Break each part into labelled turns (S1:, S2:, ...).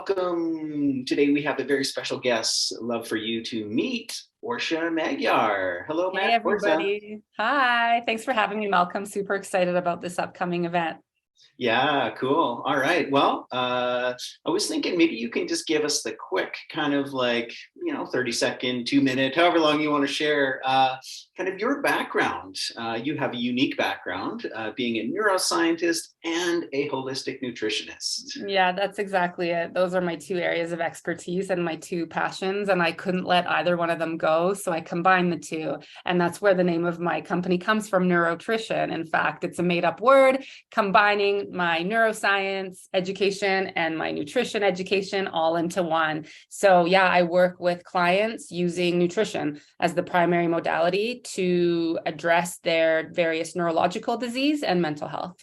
S1: welcome. Today we have a very special guest. Love for you to meet Orsha Magyar. Hello,
S2: Hey,
S1: Orsha.
S2: everybody. Hi. Thanks for having me, Malcolm. Super excited about this upcoming event.
S1: Yeah, cool. All right. Well, I was thinking maybe you can just give us the quick kind of 30-second, 2 minute, however long you want to share, kind of your background. You have a unique background, being a neuroscientist and a holistic nutritionist.
S2: Yeah, that's exactly it. Those are my two areas of expertise and my two passions, and I couldn't let either one of them go. So I combined the two. And that's where the name of my company comes from, NeuroTrition. In fact, it's a made-up word combining my neuroscience education and my nutrition education all into one. So yeah, I work with clients using nutrition as the primary modality to address their various neurological disease and mental health.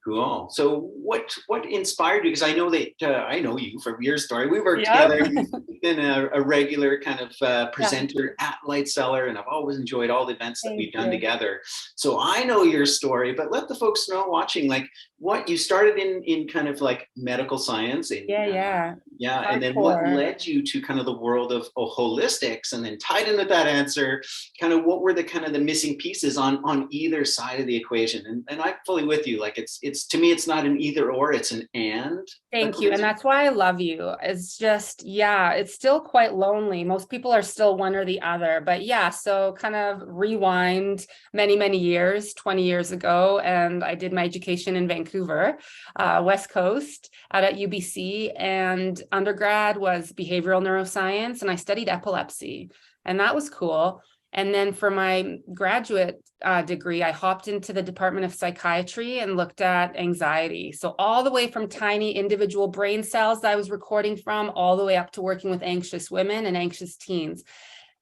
S1: Cool. So what inspired you? Because I know that I know you from your story. We worked
S2: Yep.
S1: together. You've been a regular kind of
S2: Yeah.
S1: presenter at Light Cellar, and I've always enjoyed all the events that
S2: Thank
S1: we've done
S2: you.
S1: together. So I know your story, but let the folks know watching, like what you started in kind of like medical science, and
S2: Yeah.
S1: yeah, and then what
S2: Hardcore.
S1: led you to kind of the world of holistics, and then tied in with that answer, kind of what were the kind of the missing pieces on either side of the equation? And I'm fully with you. Like it's to me, it's not an either or, it's an and
S2: Thank you. And
S1: equation.
S2: that's why I love you. It's just, yeah, it's still quite lonely. Most people are still one or the other. But yeah, so kind of rewind many, many years, 20 years ago. And I did my education in Vancouver, West Coast, out at UBC. And undergrad was behavioral neuroscience. And I studied epilepsy. And that was cool. And then for my graduate degree, I hopped into the Department of Psychiatry and looked at anxiety. So all the way from tiny individual brain cells that I was recording from, all the way up to working with anxious women and anxious teens.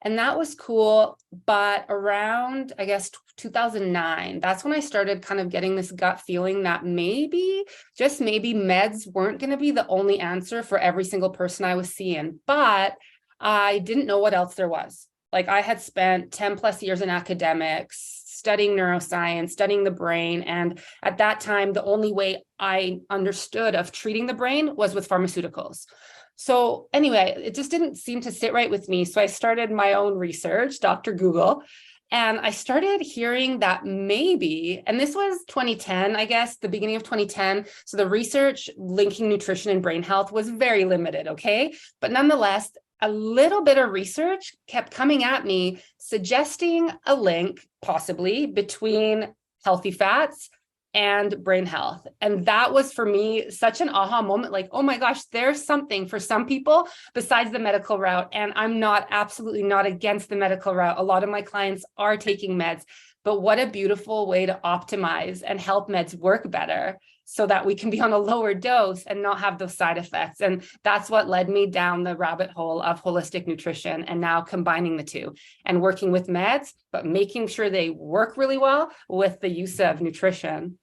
S2: And that was cool. But around, I guess, 2009, that's when I started kind of getting this gut feeling that maybe, just maybe, meds weren't going to be the only answer for every single person I was seeing. But I didn't know what else there was. Like I had spent 10 plus years in academics, studying neuroscience, studying the brain. And at that time, the only way I understood of treating the brain was with pharmaceuticals. So anyway, it just didn't seem to sit right with me. So I started my own research, Dr. Google, and I started hearing that maybe, and this was 2010, I guess, the beginning of 2010. So the research linking nutrition and brain health was very limited, okay? But nonetheless, a little bit of research kept coming at me, suggesting a link possibly between healthy fats and brain health. And that was for me such an aha moment, like, oh my gosh, there's something for some people besides the medical route. And I'm absolutely not against the medical route. A lot of my clients are taking meds, but what a beautiful way to optimize and help meds work better, so that we can be on a lower dose and not have those side effects. And that's what led me down the rabbit hole of holistic nutrition, and now combining the two and working with meds, but making sure they work really well with the use of nutrition.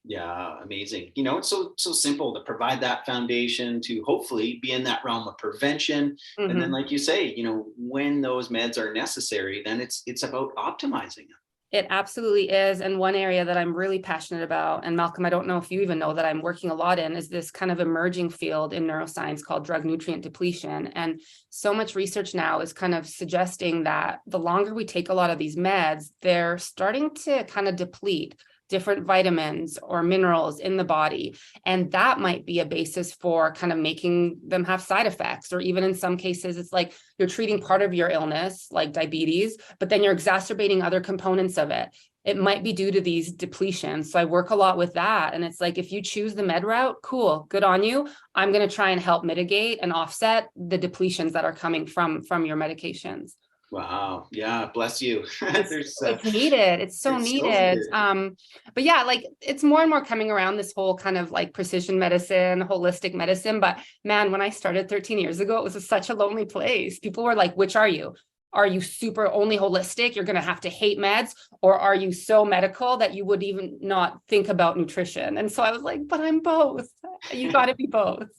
S1: Yeah, amazing. It's so simple to provide that foundation to hopefully be in that realm of prevention. And then,
S2: Mm-hmm.
S1: like you say, when those meds are necessary, then it's about optimizing them.
S2: It absolutely is. And one area that I'm really passionate about, and Malcolm, I don't know if you even know that I'm working a lot in, is this kind of emerging field in neuroscience called drug nutrient depletion. And so much research now is kind of suggesting that the longer we take a lot of these meds, they're starting to kind of deplete different vitamins or minerals in the body. And that might be a basis for kind of making them have side effects. Or even in some cases, it's like you're treating part of your illness, like diabetes, but then you're exacerbating other components of it. It might be due to these depletions. So I work a lot with that. And it's like, if you choose the med route, cool, good on you. I'm going to try and help mitigate and offset the depletions that are coming from your medications.
S1: Wow. Yeah. Bless you.
S2: It's needed. It's so
S1: It's so
S2: needed.
S1: needed.
S2: But yeah, like it's more and more coming around, this whole kind of like precision medicine, holistic medicine. But man, when I started 13 years ago, it was such a lonely place. People were like, which are you? Are you super only holistic? You're going to have to hate meds, or are you so medical that you would even not think about nutrition? And so I was like, but I'm both. You got to be both.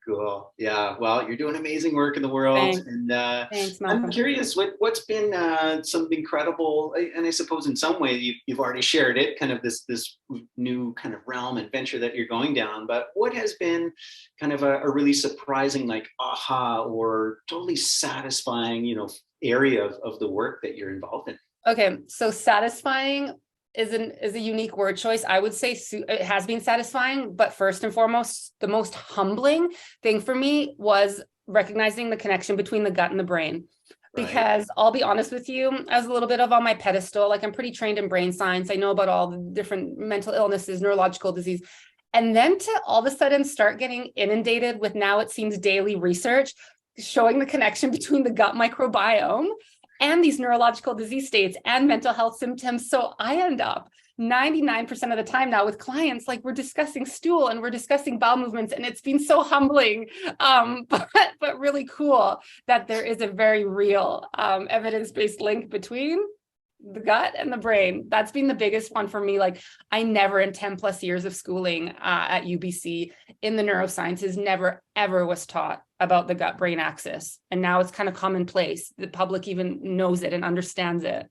S1: Cool. Yeah. Well, you're doing amazing work in the world,
S2: Thanks.
S1: and
S2: Thanks,
S1: I'm
S2: Malcolm.
S1: curious what's been some incredible, and I suppose in some way you've already shared it, kind of this new kind of realm and venture that you're going down. But what has been kind of a really surprising, like aha, or totally satisfying, area of the work that you're involved in?
S2: Okay, so satisfying is a unique word choice. I would say it has been satisfying, but first and foremost, the most humbling thing for me was recognizing the connection between the gut and the brain.
S1: Right.
S2: Because I'll be honest with you, I was a little bit of on my pedestal. Like, I'm pretty trained in brain science. I know about all the different mental illnesses, neurological disease. And then to all of a sudden start getting inundated with, now it seems, daily research showing the connection between the gut microbiome and these neurological disease states and mental health symptoms. So I end up 99% of the time now with clients, like, we're discussing stool and we're discussing bowel movements, and it's been so humbling, but really cool that there is a very real evidence-based link between the gut and the brain. That's been the biggest one for me. Like, I never in 10 plus years of schooling at UBC in the neurosciences, never ever was taught about the gut brain axis. And now it's kind of commonplace. The public even knows it and understands it.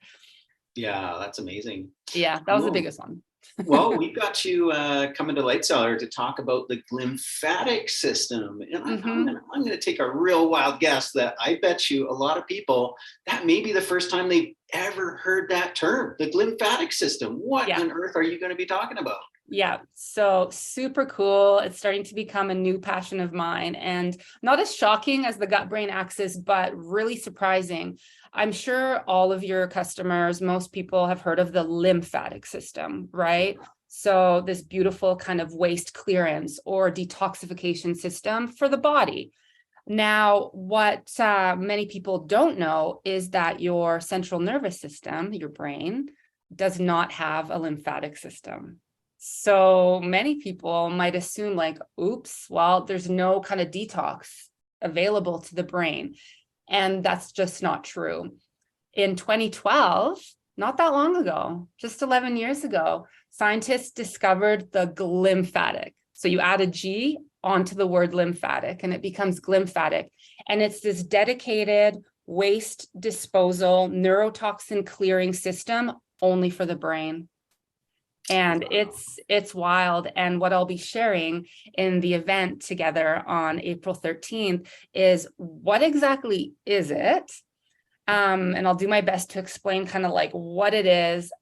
S1: Yeah, that's amazing.
S2: Yeah, that was the
S1: Cool.
S2: biggest one.
S1: Well, we've got you coming to Light Cellar to talk about the glymphatic system. And I'm going to take a real wild guess that I bet you a lot of people, that may be the first time they've ever heard that term, the glymphatic system. What on earth are you going to be talking about?
S2: Yeah, so super cool. It's starting to become a new passion of mine, and not as shocking as the gut-brain axis, but really surprising. I'm sure all of your customers, most people have heard of the lymphatic system, right? So this beautiful kind of waste clearance or detoxification system for the body. Now, what many people don't know is that your central nervous system, your brain, does not have a lymphatic system. So many people might assume, like, oops, well, there's no kind of detox available to the brain. And that's just not true. In 2012, not that long ago, just 11 years ago, scientists discovered the glymphatic. So you add a G onto the word lymphatic and it becomes glymphatic. And it's this dedicated waste disposal, neurotoxin clearing system only for the brain. And it's wild. And what I'll be sharing in the event together on April 13th is, what exactly is it? And I'll do my best to explain kind of like what it is,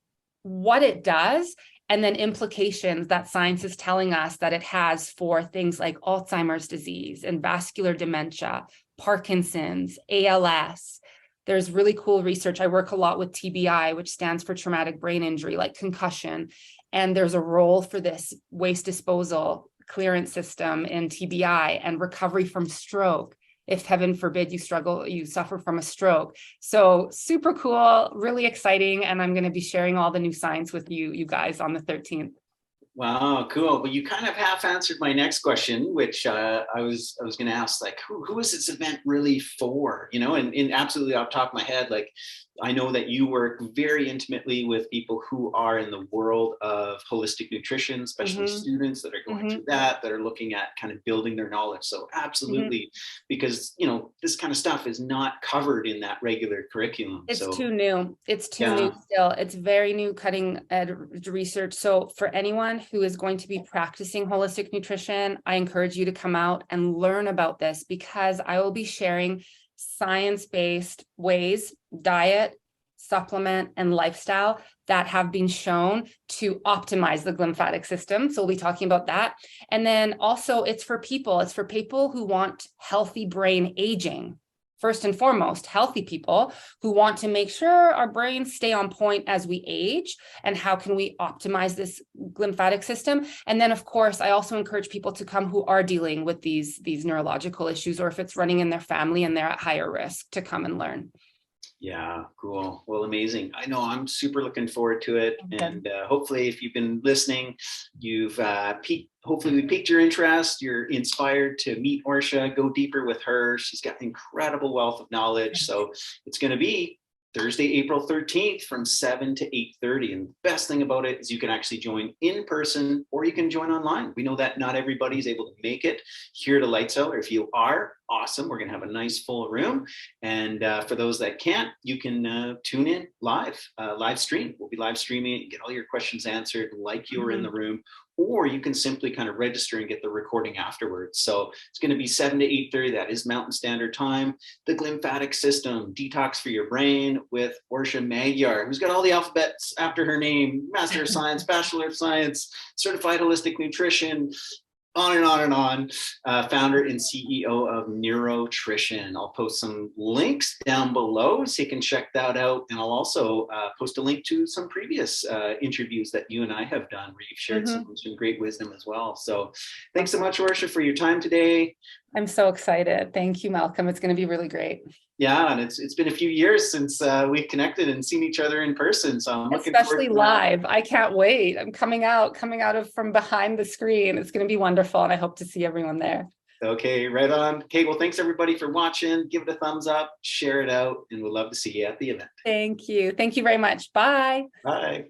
S2: what it does, and then implications that science is telling us that it has for things like Alzheimer's disease and vascular dementia, Parkinson's, ALS. There's really cool research. I work a lot with TBI, which stands for traumatic brain injury, like concussion. And there's a role for this waste disposal clearance system in TBI and recovery from stroke. If heaven forbid you suffer from a stroke. So super cool, really exciting. And I'm going to be sharing all the new science with you guys on the 13th.
S1: Wow, cool. Well, you kind of half answered my next question, which I was going to ask, like, who is this event really for? And absolutely off the top of my head, like, I know that you work very intimately with people who are in the world of holistic nutrition, especially students that are going through that are looking at kind of building their knowledge. So absolutely, because, this kind of stuff is not covered in that regular curriculum.
S2: It's too new. It's too new still. It's very new cutting edge research. So for anyone who is going to be practicing holistic nutrition, I encourage you to come out and learn about this, because I will be sharing science-based ways, diet, supplement, and lifestyle that have been shown to optimize the glymphatic system. So we'll be talking about that. And then also it's for people who want healthy brain aging. First and foremost, healthy people who want to make sure our brains stay on point as we age, and how can we optimize this glymphatic system. And then, of course, I also encourage people to come who are dealing with these neurological issues, or if it's running in their family and they're at higher risk, to come and learn.
S1: Yeah, cool. Well, amazing. I know I'm super looking forward to it. Okay. And hopefully, if you've been listening, you've hopefully we piqued your interest. You're inspired to meet Orsha, go deeper with her. She's got an incredible wealth of knowledge. So it's going to be Thursday, April 13th from 7 to 8:30. And the best thing about it is you can actually join in person or you can join online. We know that not everybody's able to make it here to Lights Out, or if you are, awesome. We're going to have a nice full room. And for those that can't, you can tune in live stream. We'll be live streaming it, get all your questions answered like you were in the room, or you can simply kind of register and get the recording afterwards. So it's going to be 7 to 8:30. That is Mountain Standard Time. The Glymphatic System, Detox for Your Brain with Orsha Magyar, who's got all the alphabets after her name: Master of Science, Bachelor of Science, Certified Holistic Nutrition, on and on and on. Founder and CEO of NeuroTrition. I'll post some links down below so you can check that out. And I'll also post a link to some previous interviews that you and I have done where you've shared some great wisdom as well. So thanks so much, Orsha, for your time today.
S2: I'm so excited. Thank you, Malcolm. It's going to be really great.
S1: Yeah, and it's been a few years since we've connected and seen each other in person. So I'm looking
S2: especially
S1: forward to
S2: live. I can't wait. I'm coming out of from behind the screen. It's going to be wonderful, and I hope to see everyone there.
S1: Okay, right on. Okay, well, thanks everybody for watching. Give it a thumbs up, share it out, and we'd love to see you at the event.
S2: Thank you. Thank you very much. Bye.
S1: Bye.